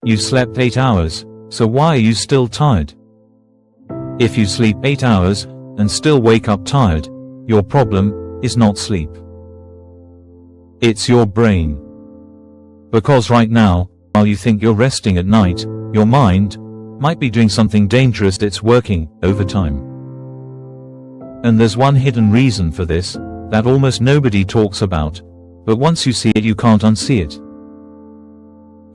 You slept 8 hours, so why are you still tired? If you sleep 8 hours and still wake up tired, your problem is not sleep. It's your brain. Because right now, while you think you're resting at night, your mind might be doing something dangerous. It's working overtime. And there's one hidden reason for this that almost nobody talks about, but once you see it you can't unsee it.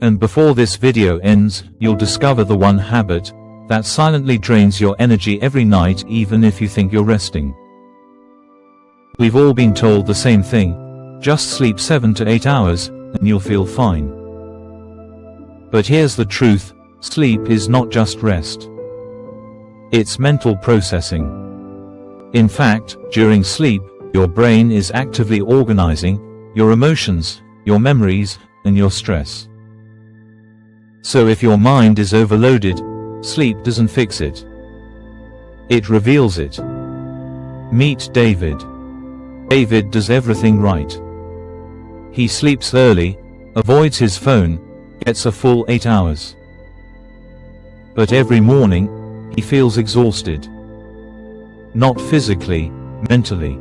And before this video ends, you'll discover the one habit that silently drains your energy every night even if you think you're resting. We've all been told the same thing: just sleep 7 to 8 hours and you'll feel fine. But here's the truth: sleep is not just rest. It's mental processing. In fact, during sleep, your brain is actively organizing your emotions, your memories, and your stress. So if your mind is overloaded, sleep doesn't fix it. It reveals it. Meet David. David does everything right. He sleeps early, avoids his phone, gets a full 8 hours. But every morning, he feels exhausted. Not physically, mentally.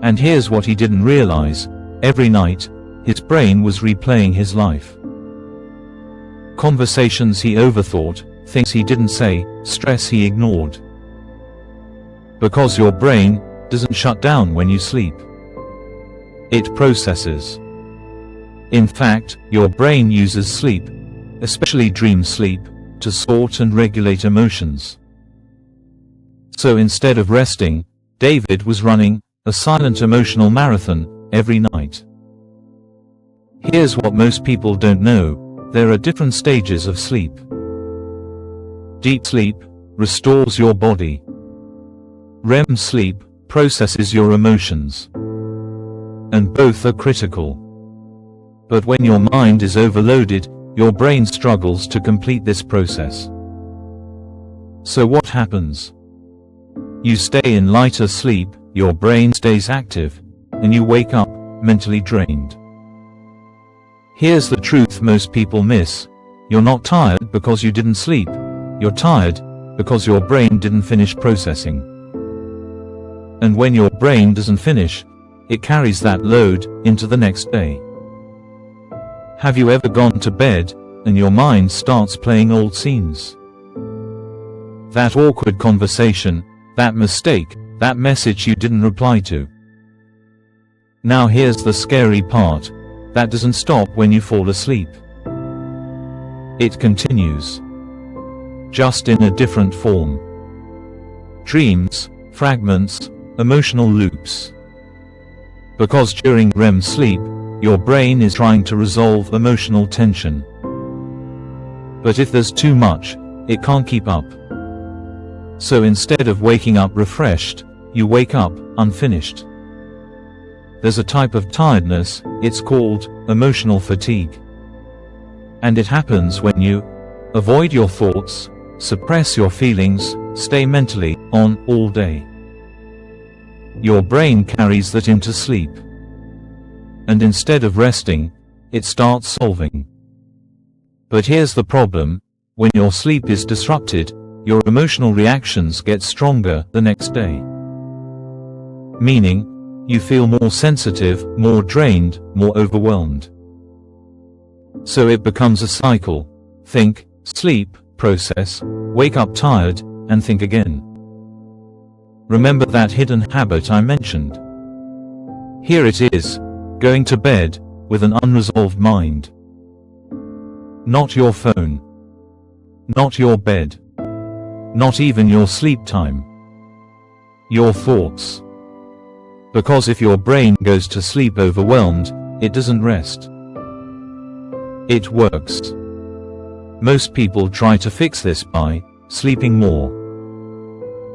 And here's what he didn't realize: every night, his brain was replaying his life. Conversations he overthought, things he didn't say, stress he ignored. Because your brain doesn't shut down when you sleep. It processes. In fact, your brain uses sleep, especially dream sleep, to sort and regulate emotions. So instead of resting, David was running a silent emotional marathon every night. Here's what most people don't know: there are different stages of sleep. Deep sleep restores your body. REM sleep processes your emotions. And both are critical. But when your mind is overloaded, your brain struggles to complete this process. So what happens? You stay in lighter sleep, your brain stays active, and you wake up mentally drained. Here's the truth most people miss: you're not tired because you didn't sleep. You're tired because your brain didn't finish processing. And when your brain doesn't finish, it carries that load into the next day. Have you ever gone to bed and your mind starts playing old scenes? That awkward conversation, that mistake, that message you didn't reply to. Now here's the scary part: that doesn't stop when you fall asleep. It continues. Just in a different form. Dreams, fragments, emotional loops. Because during REM sleep, your brain is trying to resolve emotional tension. But if there's too much, it can't keep up. So instead of waking up refreshed, you wake up unfinished. There's a type of tiredness, it's called emotional fatigue. And it happens when you avoid your thoughts, suppress your feelings, stay mentally on all day. Your brain carries that into sleep. And instead of resting, it starts solving. But here's the problem: when your sleep is disrupted, your emotional reactions get stronger the next day. Meaning, you feel more sensitive, more drained, more overwhelmed. So it becomes a cycle: think, sleep, process, wake up tired, and think again. Remember that hidden habit I mentioned? Here it is: going to bed with an unresolved mind. Not your phone. Not your bed. Not even your sleep time. Your thoughts. Because if your brain goes to sleep overwhelmed, it doesn't rest. It works. Most people try to fix this by sleeping more.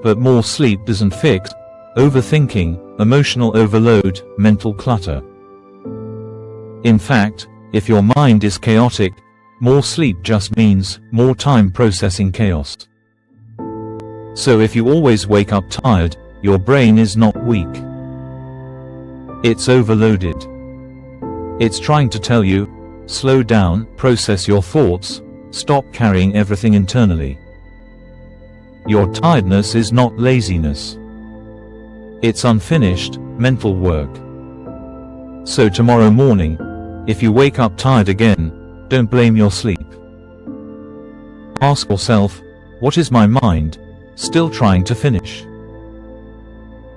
But more sleep doesn't fix overthinking, emotional overload, mental clutter. In fact, if your mind is chaotic, more sleep just means more time processing chaos. So if you always wake up tired, your brain is not weak. It's overloaded. It's trying to tell you, Slow down, process your thoughts, stop carrying everything internally. Your tiredness is not laziness. It's unfinished, mental work. So tomorrow morning, if you wake up tired again, don't blame your sleep. Ask yourself, what is my mind still trying to finish?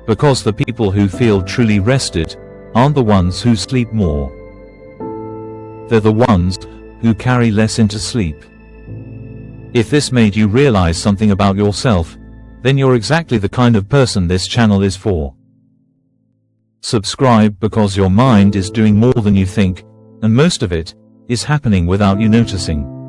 Because the people who feel truly rested aren't the ones who sleep more. They're the ones who carry less into sleep. If this made you realize something about yourself, then you're exactly the kind of person this channel is for. Subscribe because your mind is doing more than you think, and most of it is happening without you noticing.